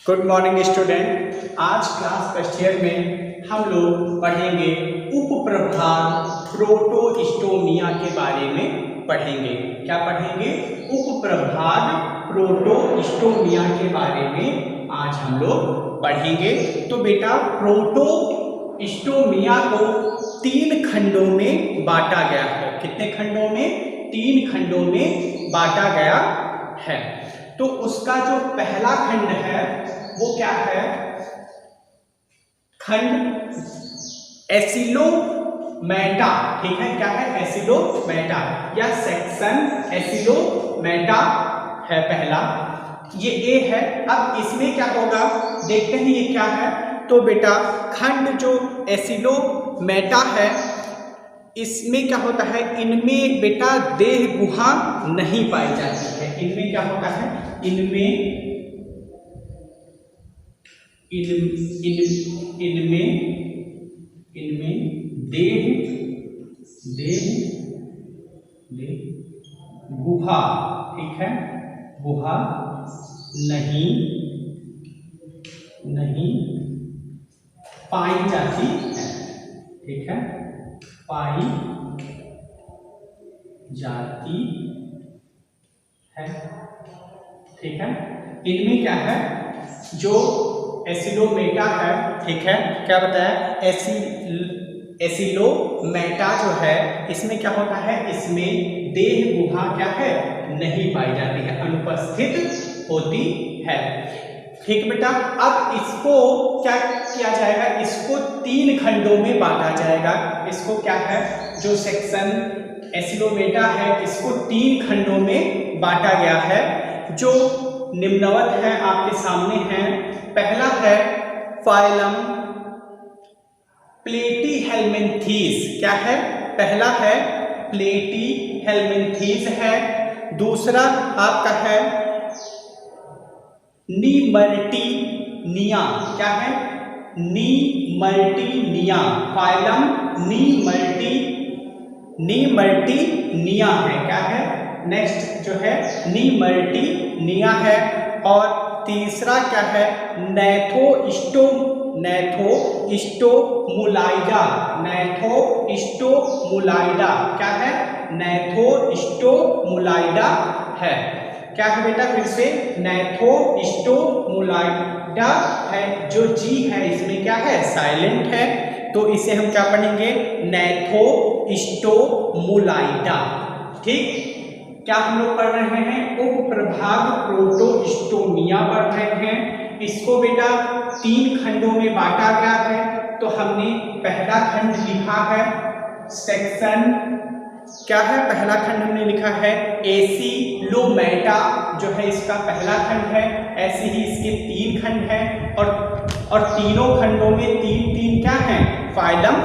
Good morning student. आज class first year में हम लोग पढ़ेंगे उपप्रभाग प्रोटोस्टोमिया के बारे में पढ़ेंगे। क्या पढ़ेंगे? उपप्रभाग प्रोटोस्टोमिया के बारे में आज हम लोग पढ़ेंगे। तो बेटा प्रोटोस्टोमिया को 3 खंडों में बांटा गया है। कितने खंडों में? 3 खंडों में बांटा गया है। तो उसका जो पहला खंड है वो क्या है? खंड एसिलोमेटा। ठीक है, क्या है? एसिलोमेटा या सेक्शन एसिलोमेटा है पहला, ये ए है। अब इसमें क्या होगा देखते हैं ये क्या है। तो बेटा खंड जो एसिलोमेटा है इसमें क्या होता है, इनमें बेटा देह गुहा नहीं पाई जाती है। इनमें क्या होता है? इनमें देह गुहा, ठीक है, गुहा नहीं पाई जाती है। ठीक है, पाई जाती है। ठीक है, इनमें क्या है, जो एसिलोमेटा है, ठीक है, क्या बताया? एसिलोमेटा जो है इसमें क्या होता है, इसमें देह गुहा क्या है, नहीं पाई जाती है, अनुपस्थित होती है। ठीक बेटा, अब इसको क्या किया जाएगा? इसको 3 खंडों में बांटा जाएगा। इसको क्या है, जो सेक्शन एसिलोमेटा है इसको 3 खंडों में बांटा गया है, जो निम्नवत है, आपके सामने है। पहला है फाइलम प्लेटीहेल्मिन्थीस। क्या है? पहला है प्लेटीहेल्मिन्थीस है। दूसरा आपका है नीमर्टिनिया। क्या है? नीमर्टिनिया, फाइलम नीमर्टिनिया है। क्या है? नेक्स्ट जो है नीमर्टिनिया है। और तीसरा क्या है? नैथोस्टोमुलाइडा। क्या है? नैथोस्टोमुलाइडा है। क्या है बेटा? फिर से नैथोस्टोमुलाइडा है। जो जी है इसमें क्या है? साइलेंट है, तो इसे हम क्या पढ़ेंगे? नैथोस्टोमुलाइडा। ठीक, क्या हम लोग पढ़ रहे हैं? उपप्रभाग प्रोटोस्टोमिया पढ़ रहे हैं। इसको बेटा 3 खंडों में बांटा गया है। तो हमने पहला खंड लिखा है सेक्शन, क्या है? पहला खंड हमने लिखा है एसिलोमेटा, जो है इसका पहला खंड है। ऐसे ही इसके 3 खंड हैं, और तीनों खंडों में 3 क्या हैं? फाइलम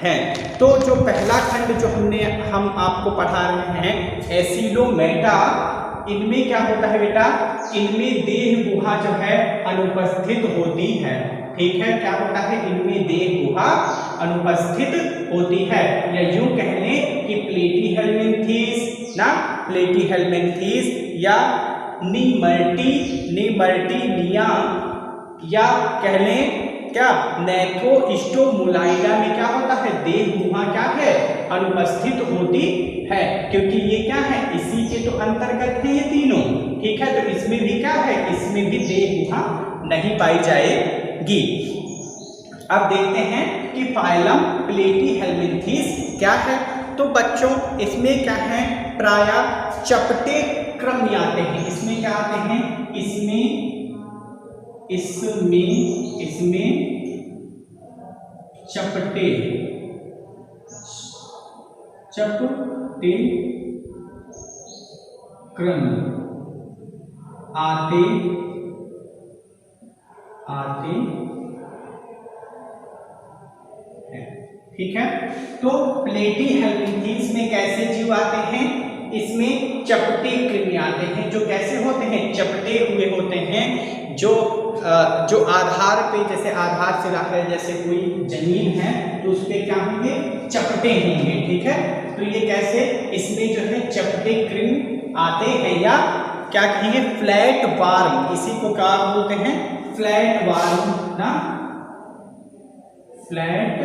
हैं। तो जो पहला खंड जो हम आपको पढ़ा रहे हैं एसिलोमेटा, इनमें क्या होता है बेटा? इनमें देह गुहा जो है अनुपस्थित होती है। ठीक है, क्या होता है? इनमें देह गुहा अनुपस्थित होती है, या यूं कह लें कि प्लेटीहेल्मिन्थीस या नीमर्टिनिया, या कह लें क्या, नैथोस्टोमुलाइडा में क्या होता है? देह गुहा क्या है? अनुपस्थित होती है। क्योंकि ये क्या है? इसी के तो अंतर्गत है ये तीनों। ठीक है, तो इसमें भी क्या है? इसमें भी देह गुहा नहीं पाई जाएगी। अब देखते हैं कि फाइलम प्लेटीहेल्मिन्थीस क्या है। तो बच्चों इसमें क्या है? प्रायः चपटे क्रम में आते हैं। इसमें क्या आते हैं? इसमें चपटे क्रम आते हैं। ठीक है, तो प्लेटीहेल्मिन्थीस में कैसे जीव आते हैं? इसमें चपटे कृमि आते हैं, जो कैसे होते हैं? चपटे हुए होते हैं, जो आधार पे, जैसे आधारशिला है, जैसे कोई जमीन है तो उस पे क्या होंगे? चपटे होंगे। ठीक है, तो ये कैसे? इसमें जो है चपटे कृमि आते हैं या क्या कहेंगे, फ्लैट वार्म, इसी को क्या बोलते हैं, फ्लैट वार्म ना, फ्लैट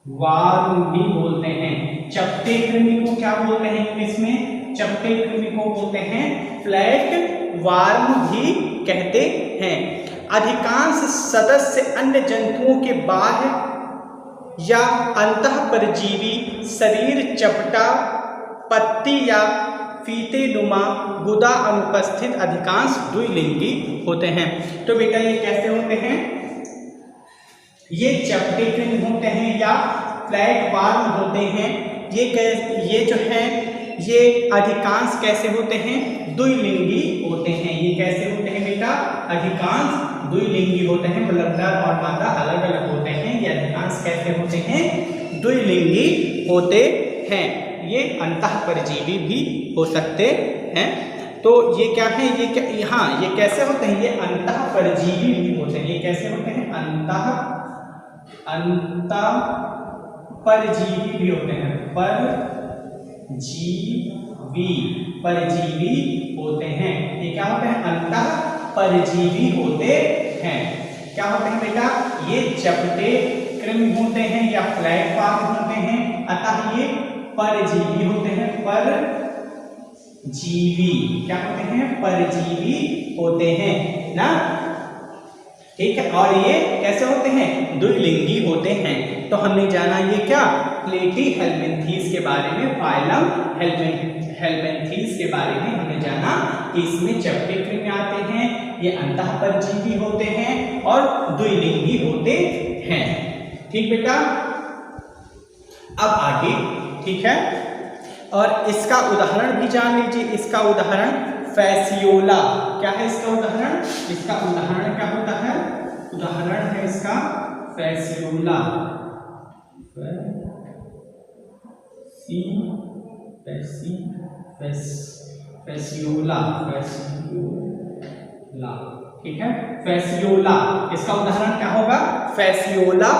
वार्म भी बोलते हैं। चपटे कृमि को क्या बोलते हैं इंग्लिश में, चपटे कृमि को बोलते हैं फ्लैट वार्म भी कहते हैं। अधिकांश सदस्य अन्य जंतुओं के बाह्य या अंतःपरजीवी शरीर चपटा, पत्ती या फीते नुमा गुदा अनुपस्थित अधिकांश द्विलिंगी होते हैं। तो बेटा ये कैसे होते हैं, ये चपटे कृमि होते हैं या फ्लैट वार्म होते हैं। ये जो है ये अधिकांश कैसे होते हैं, द्विलिंगी होते हैं। ये कैसे होते हैं बेटा, अधिकांश द्विलिंगी होते हैं, मतलब नर और मादा अलग अलग होते हैं। ये अधिकांश कैसे होते हैं, द्विलिंगी होते हैं। ये अंतःपरजीवी भी हो सकते हैं। तो ये क्या है, ये क्या, हाँ ये कैसे होते हैं, ये अंतःपरजीवी भी होते हैं। ये कैसे होते हैं, परजीवी भी होते हैं, परजीवी होते हैं। ये क्या होते हैं, अंतःपरजीवी होते हैं। क्या होते हैं बेटा, ये चपटे कृमि होते हैं या फ्लैट वार्म होते हैं, अतः ये परजीवी होते हैं, परजीवी क्या होते हैं, परजीवी होते हैं ना, ठीक है। और ये कैसे होते हैं, द्विलिंगी होते हैं। तो हमने जाना ये क्या, प्लेटीहेल्मिन्थीज के बारे में, फाइलम हेल्मिन्थीज के बारे में हमने जाना कि इसमें चपटे कृमि आते हैं, ये अंतःपरजीवी होते हैं और द्विलिंगी होते हैं। ठीक बेटा, अब आगे, ठीक है, और इसका उदाहरण भी जान लीजिए। इसका उदाहरण फैसियोला, क्या है इसका उदाहरण, इसका उदाहरण क्या होता है, उदाहरण है इसका फैसियोला, फैसियोला, ठीक है, फैसियोला। इसका उदाहरण क्या होगा, फैसियोला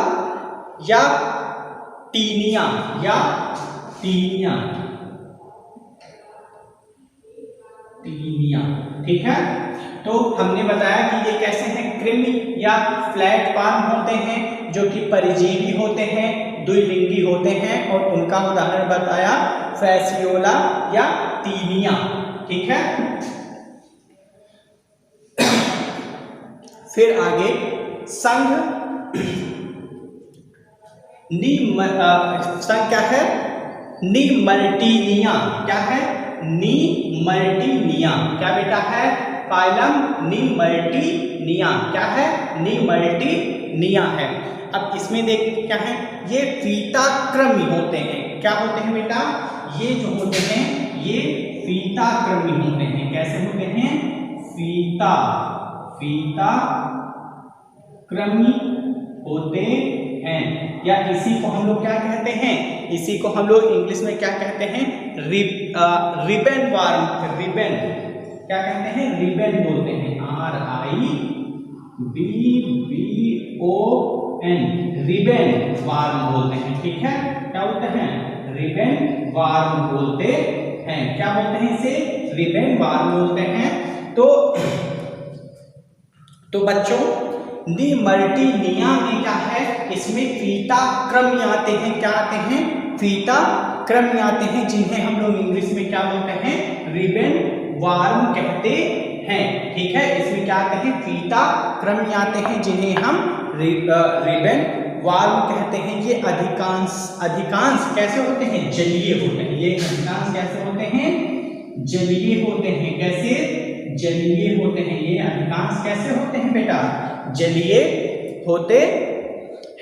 या टीनिया, ठीक है। तो हमने बताया कि ये कैसे हैं, कृमि या फ्लैट वार्म होते हैं जो कि परजीवी होते हैं, द्विलिंगी होते हैं, और उनका उदाहरण बताया फैसियोला या टीनिया, ठीक है। फिर आगे संघ संघ क्या है, निमल्टीनिया, क्या है, निमल्टीनिया, क्या बेटा है, फाइलम निमल्टीनिया, क्या है, निमल्टीनिया है। अब इसमें देख क्या है, ये फीताक्रमी होते हैं, क्या होते हैं बेटा, ये जो होते हैं ये फीताक्रमी होते हैं। कैसे होते हैं, फीताक्रमी होते हैं, या इसी को हम लोग क्या कहते हैं, इसी को हम लोग इंग्लिश में क्या कहते हैं, रिबन वार्म, रिबन क्या कहते हैं, रिबन बोलते हैं, RIBBON, रिबन वार्म बोलते हैं, ठीक है। क्या बोलते हैं, रिबन वार्म बोलते हैं, क्या बोलते हैं इसे, रिबन वार्म बोलते हैं। तो बच्चों निमल्टीनिया में क्या है, इसमें फीताक्रमी आते हैं, क्या आते हैं, फीताक्रमी आते हैं, जिन्हें हम लोग इंग्लिश में क्या बोलते हैं, रिबन वार्म कहते हैं, ठीक है। इसमें क्या आते हैं, फीताक्रमी आते हैं, जिन्हें हम रिबन वार्म कहते हैं। ये अधिकांश कैसे होते हैं, जलीय होते हैं। ये अधिकांश कैसे होते हैं, जलीय होते हैं। कैसे, जलीय होते हैं। ये अधिकांश कैसे होते हैं बेटा, जलीय होते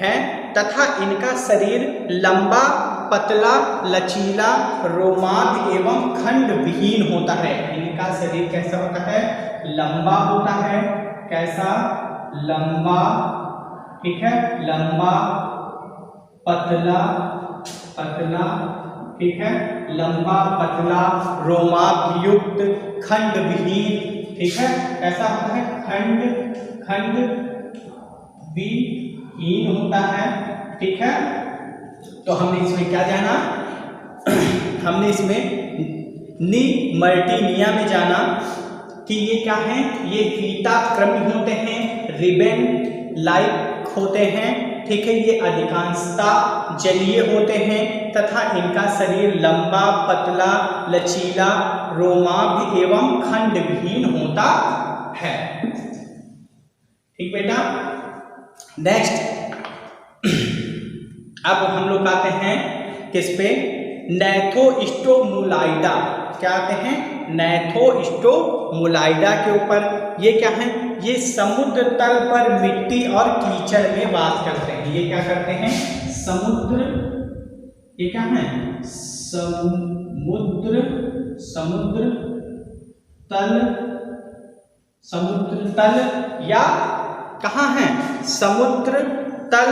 हैं, तथा इनका शरीर लंबा, पतला, लचीला, रोमांच एवं खंड विहीन होता है। इनका शरीर कैसा होता है, लंबा होता है, कैसा, लंबा, ठीक है, लंबा, पतला, ठीक है, लंबा, पतला, रोमांच युक्त, खंड विहीन, ठीक है, ऐसा होता है, खंड विहीन होता है, ठीक है। तो हमने इसमें क्या जाना, हमने इसमें निमर्टिनिया में जाना कि ये क्या है, ये फीताकृमि होते हैं, रिबन लाइक होते हैं, ठीक है। ये अधिकांशतः जलीय होते हैं तथा इनका शरीर लंबा, पतला, लचीला, रोमाभ एवं खंड विहीन होता है। ठीक बेटा। नेक्स्ट अब हम लोग आते हैं किस पे, नैथोस्टोमुलाइडा। क्या आते हैं, नैथोस्टोमुलाइडा के ऊपर। ये क्या है, ये समुद्र तल पर मिट्टी और कीचड़ में वास करते हैं। ये क्या करते हैं, समुद्र, ये क्या है, समुद्र तल या कहाँ है, समुद्र तल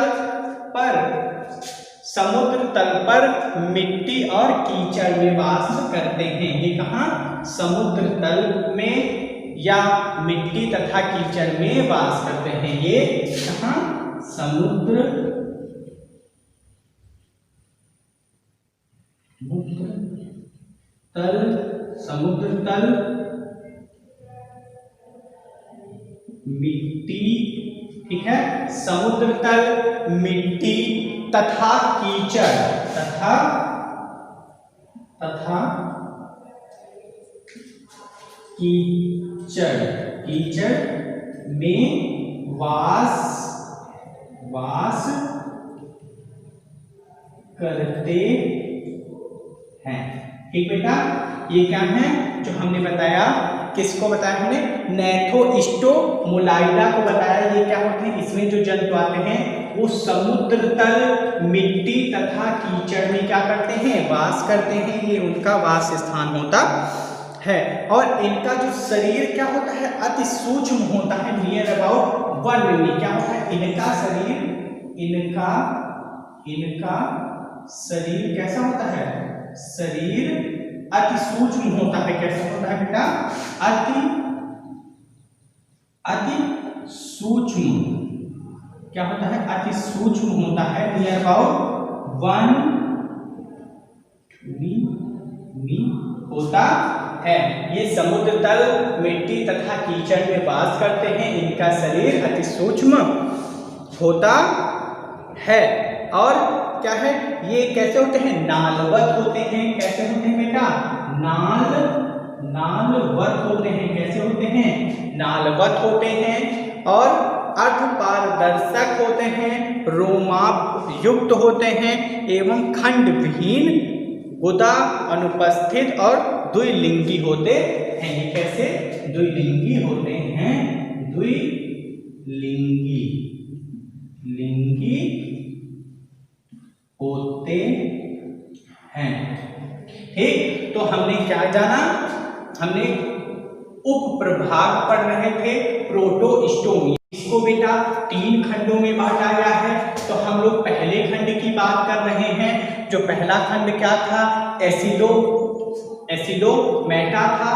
पर मिट्टी और कीचड़ में वास करते हैं। ये कहाँ, समुद्र तल में या मिट्टी तथा कीचड़ में वास करते हैं। ये कहाँ, समुद्र तल मिट्टी, ठीक है, समुद्र तल मिट्टी तथा कीचड़ कीचड़ में वास करते हैं। ठीक बेटा। ये क्या है जो हमने बताया, किसको बताया हमने, नैथोस्टोमुलाइडा को बताया। ये क्या होते हैं, इसमें जो जंतु आते हैं वो समुद्र तल मिट्टी तथा कीचड़ में क्या करते हैं, वास करते हैं। ये उनका वास स्थान होता है। और इनका जो शरीर क्या होता है, अति सूक्ष्म होता है, नियर अबाउट 1 मिली। क्या होता है इनका शरीर कैसा होता है, शरीर अति सूक्ष्म होता है। कैसा होता है बेटा, अति सूक्ष्म। क्या होता है, अति सूक्ष्म होता है, नियर अबाउट 1 मी होता है। ये समुद्र तल मिट्टी तथा कीचड़ में वास करते हैं। इनका शरीर अति सूक्ष्म होता है। और क्या है, ये कैसे होते हैं, नालवत होते हैं। कैसे होते हैं बेटा, नालवत होते हैं। कैसे होते हैं, नालवत होते हैं। और अर्धपारदर्शक होते हैं, रोमाभ युक्त होते हैं एवं खंड विहीन, गुदा अनुपस्थित और द्विलिंगी होते हैं। ये कैसे द्विलिंगी होते हैं, द्विलिंगी होते हैं। ठीक, तो हमने क्या जाना, हमने उप प्रभाग पढ़ रहे थे प्रोटोस्टोमी। इसको बेटा 3 खंडों में बांटा गया है। तो हम लोग पहले खंड की बात कर रहे हैं। जो पहला खंड क्या था, एसिडोमेटा था।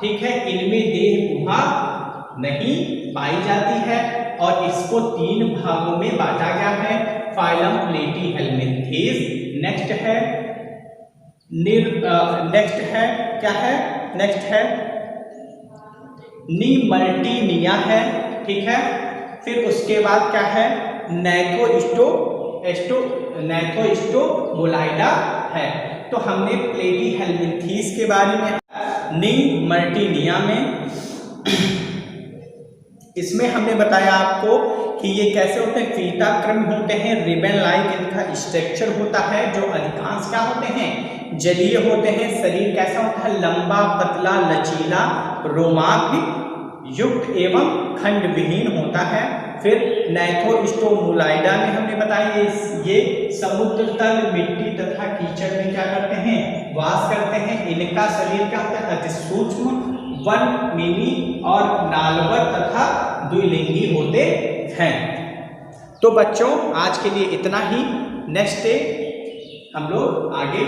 ठीक है, इनमें देह गुहा नहीं पाई जाती है और इसको 3 भागों में बांटा गया है। Phylum Platyhelminthes. नेक्स्ट है निमर्टिनिया है। ठीक है, फिर उसके बाद क्या है, नैथोस्टोमुलाइडा है। तो हमने प्लेटीहेल्मिन्थेस के बारे में, निमर्टिनिया में इसमें हमने बताया आपको कि ये कैसे होते हैं, फीताकृमि होते हैं, रिबन लाइक इनका स्ट्रक्चर होता है। जो अधिकांश क्या होते हैं, जलीय होते हैं। शरीर कैसा होता है, लंबा, पतला, लचीला, रोमाभ युक्त एवं खंड विहीन होता है। फिर नैथोस्टोमुलाइडा में हमने बताया ये समुद्र तल मिट्टी तथा कीचड़ में क्या करते हैं, वास करते हैं। इनका शरीर क्या होता है, अति सूक्ष्म, 1 मिली और नालवत तथा द्विलिंगी होते हैं। तो बच्चों आज के लिए इतना ही। नेक्स्ट डे हम लोग आगे